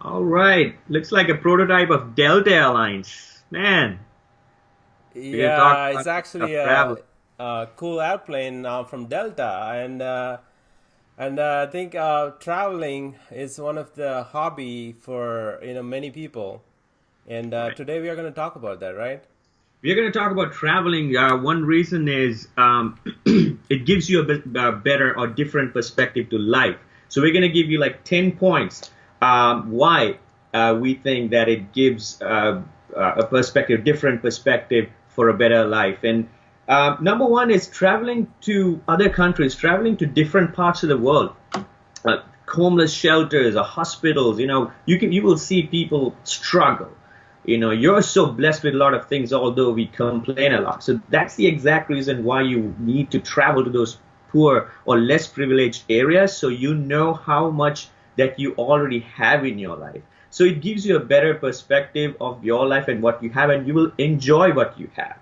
All right. Looks like a prototype of Delta Airlines. Man, we're going to talk Yeah, about it's actually travel. a cool airplane from Delta, and I think traveling is one of the hobby for many people. And Right. today we are going to talk about that, right? We're going to talk about traveling. One reason is it gives you a better or different perspective to life. So we're going to give you like 10 points why we think that it gives a perspective, different perspective for a better life. And number one is traveling to other countries, traveling to different parts of the world. Homeless shelters or hospitals, you will see people struggle. You're so blessed with a lot of things, although we complain a lot. So that's the exact reason why you need to travel to those poor or less privileged areas, so you know how much that you already have in your life. So it gives you a better perspective of your life and what you have, and you will enjoy what you have.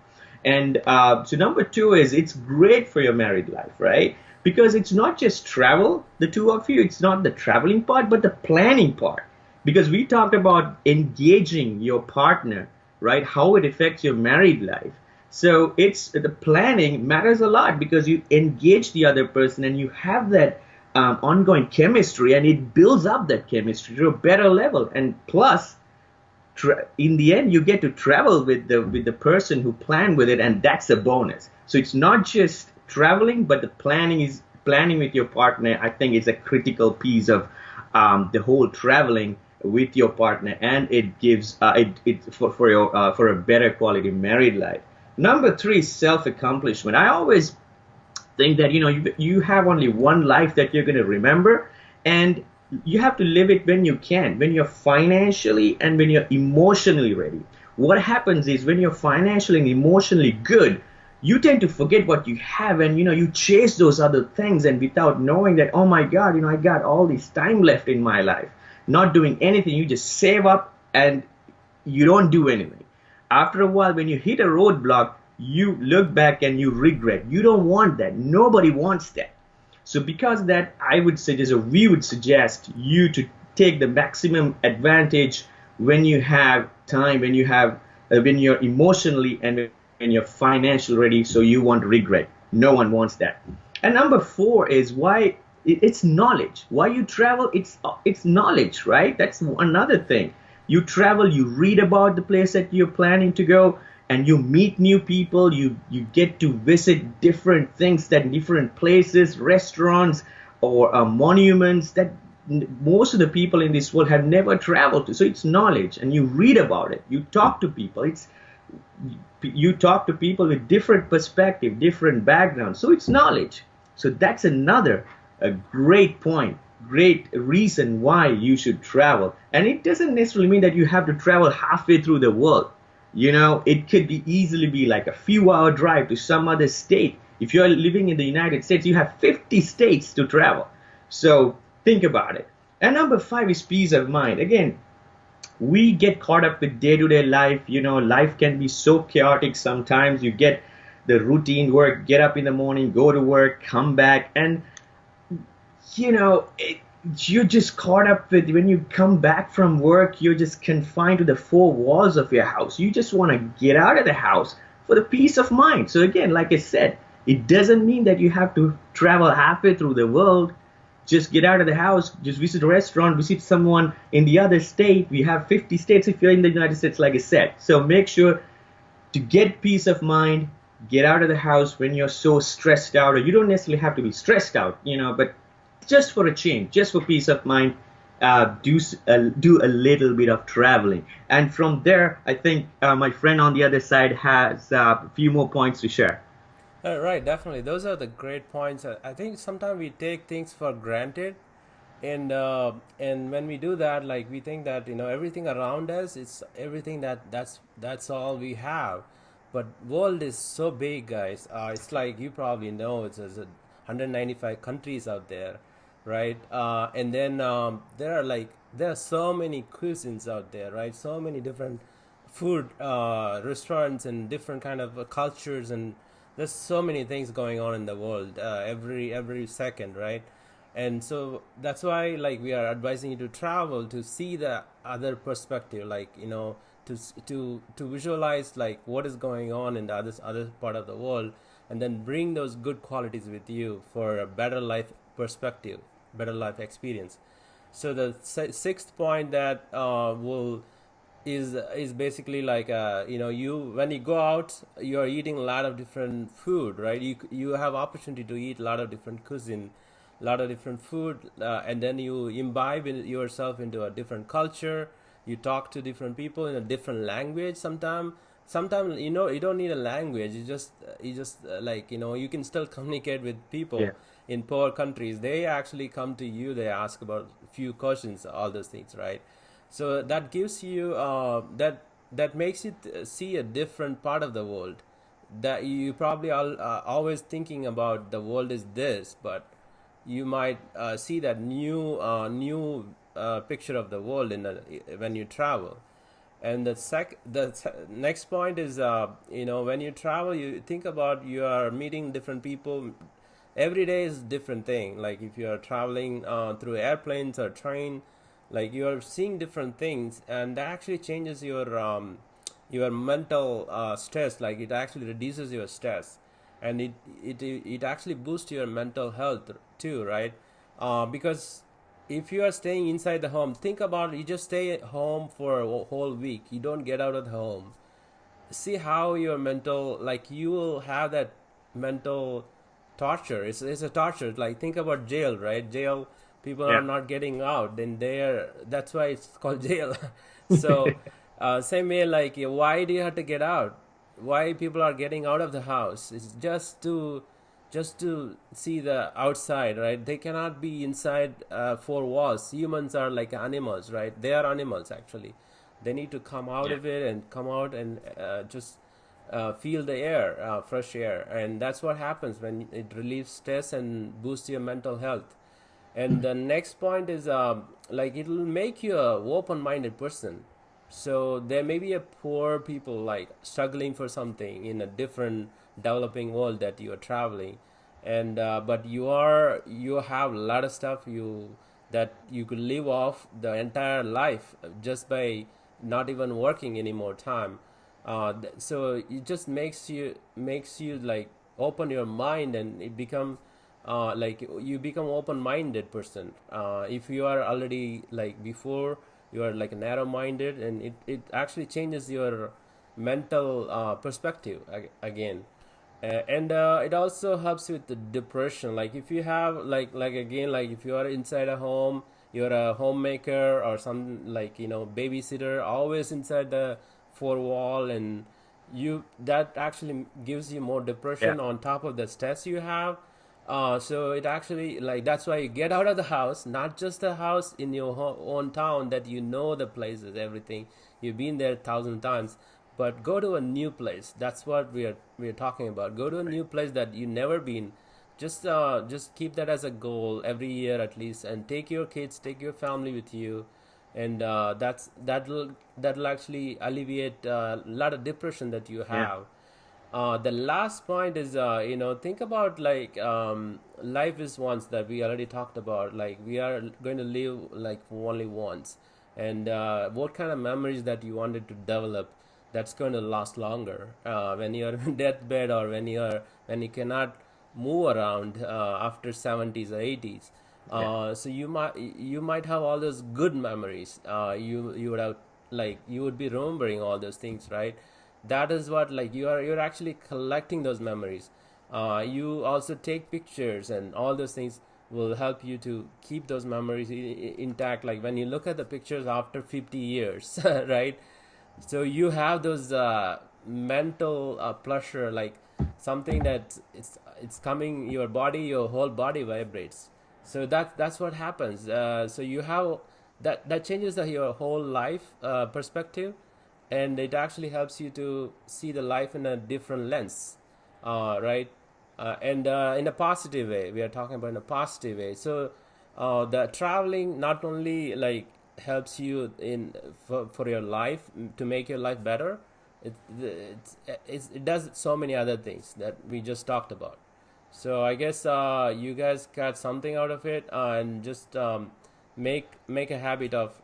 And so number two is it's great for your married life, right? Because it's not just travel, the two of you, it's not the traveling part, but the planning part. Because we talked about engaging your partner, right? How it affects your married life. So it's the planning matters a lot because you engage the other person and you have that ongoing chemistry, and it builds up that chemistry to a better level. And plus, in the end you get to travel with the person who planned with it, and that's a bonus. So it's not just traveling, but the planning with your partner. I think is a critical piece of the whole traveling with your partner, and it gives it for a better quality married life. Number three is self accomplishment. I always think that you have only one life that you're going to remember, and you have to live it when you can, when you're financially and when you're emotionally ready. What happens is when you're financially and emotionally good, you tend to forget what you have, and you chase those other things, and without knowing that, oh my god, I got all this time left in my life not doing anything. You just save up and you don't do anything. After a while, when you hit a roadblock, you look back and you regret. You don't want that. Nobody wants that. So because of that, I would suggest, or we would suggest you to take the maximum advantage when you have time, when you're emotionally and when you're financially ready, so you won't regret. No one wants that. And number four is why it's knowledge. Why you travel? It's knowledge, right? That's another thing. You travel, you read about the place that you're planning to go, and you meet new people. You get to visit different things, that different places, restaurants, or monuments that most of the people in this world have never traveled to. So it's knowledge, and you read about it. You talk to people. It's you talk to people with different perspective, different backgrounds. So it's knowledge. So that's another a great point, great reason why you should travel. And it doesn't necessarily mean that you have to travel halfway through the world. It could be easily be like a few hour drive to some other state. If you're living in the United States, you have 50 states to travel. So think about it. And number five is peace of mind. Again, we get caught up with day-to-day life. Life can be so chaotic sometimes. You get the routine work, get up in the morning, go to work, come back, and you're just caught up with, when you come back from work, you're just confined to the four walls of your house. You just want to get out of the house for the peace of mind. So again, like I said, it doesn't mean that you have to travel halfway through the world. Just get out of the house, just visit a restaurant, visit someone in the other state. We have 50 states if you're in the United States, like I said. So make sure to get peace of mind, get out of the house when you're so stressed out, or you don't necessarily have to be stressed out, but just for a change, just for peace of mind, do a little bit of traveling. And from there, I think my friend on the other side has a few more points to share. Right, definitely. Those are the great points. I think sometimes we take things for granted, and when we do that, like we think that everything around us, it's everything that's all we have. But world is so big, guys. It's like you probably know there's 195 countries out there, right? And then there are so many cuisines out there, right? So many different food restaurants and different kind of cultures, and there's so many things going on in the world every second, right? And so that's why like we are advising you to travel to see the other perspective, like to visualize like what is going on in the other part of the world, and then bring those good qualities with you for a better life perspective, better life experience. So the sixth point that will is basically like you when you go out, you're eating a lot of different food, right? You have opportunity to eat a lot of different cuisine, a lot of different food, and then you imbibe yourself into a different culture. You talk to different people in a different language. Sometimes you don't need a language. You just like you can still communicate with Yeah. people in poor countries. They actually come to you, they ask about a few questions, all those things, right? So that gives you that makes you see a different part of the world, that you probably always thinking about the world is this, but you might see that new picture of the world when you travel. And next point is when you travel, you think about you are meeting different people. Every day is different thing. Like if you are traveling through airplanes or train, like you are seeing different things, and that actually changes your mental stress. Like it actually reduces your stress, and it actually boosts your mental health too, right? Because if you are staying inside the home, think about it, you just stay at home for a whole week, you don't get out of the home. See how your mental, like you will have that mental torture. It's a torture. Like think about jail, right? Jail, people are Yeah. not getting out, then that's why it's called jail. So same way, like why do you have to get out? Why people are getting out of the house? It's just to see the outside, right? They cannot be inside four walls. Humans are like animals, right? They are animals actually. They need to come out Yeah. of it and come out and just feel the air, fresh air, and that's what happens when it relieves stress and boosts your mental health. And the next point is like it will make you a open-minded person. So there may be a poor people like struggling for something in a different developing world that you are traveling, and but you have a lot of stuff that you could live off the entire life just by not even working any more time. So it just makes you like open your mind, and it become like you become open-minded person. If you are already like before, you are like narrow minded, and it actually changes your mental perspective again. And it also helps with the depression. Like if you have like again, like if you are inside a home, you're a homemaker or some like babysitter, always inside the four wall, and you that actually gives you more Yeah. depression on top of the stress you have. So it actually, like, that's why you get out of the house, not just the house in your own town that you know the places, everything. You've been there 1,000 times, but go to a new place. That's what we're talking about. Go to a new place that you never been. Just keep that as a goal every year at least, and take your kids, take your family with you, and that'll actually alleviate a lot of depression that you Yeah. have. The last point is, think about like life is once, that we already talked about. Like we are going to live like only once, and what kind of memories that you wanted to develop that's going to last longer when you're in deathbed, or when you cannot move around after 70s or 80s. Yeah. So you might have all those good memories. You would have, like, you would be remembering all those things, right? That is what, like, you're actually collecting those memories. You also take pictures, and all those things will help you to keep those memories intact. Like when you look at the pictures after 50 years, right? So you have those mental pleasure, like something that it's coming your body, your whole body vibrates. So that's what happens. So you have that changes your whole life perspective, and it actually helps you to see the life in a different lens, right? And in a positive way. We are talking about in a positive way. So the traveling not only like helps you for your life, to make your life better. It does so many other things that we just talked about. So I guess you guys got something out of it, and just make a habit of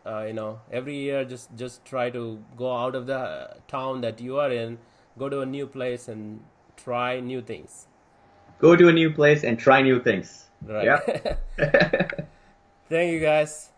every year just try to go out of the town that you are in, go to a new place and try new things. Go to a new place and try new things. Right. Yeah. Thank you guys.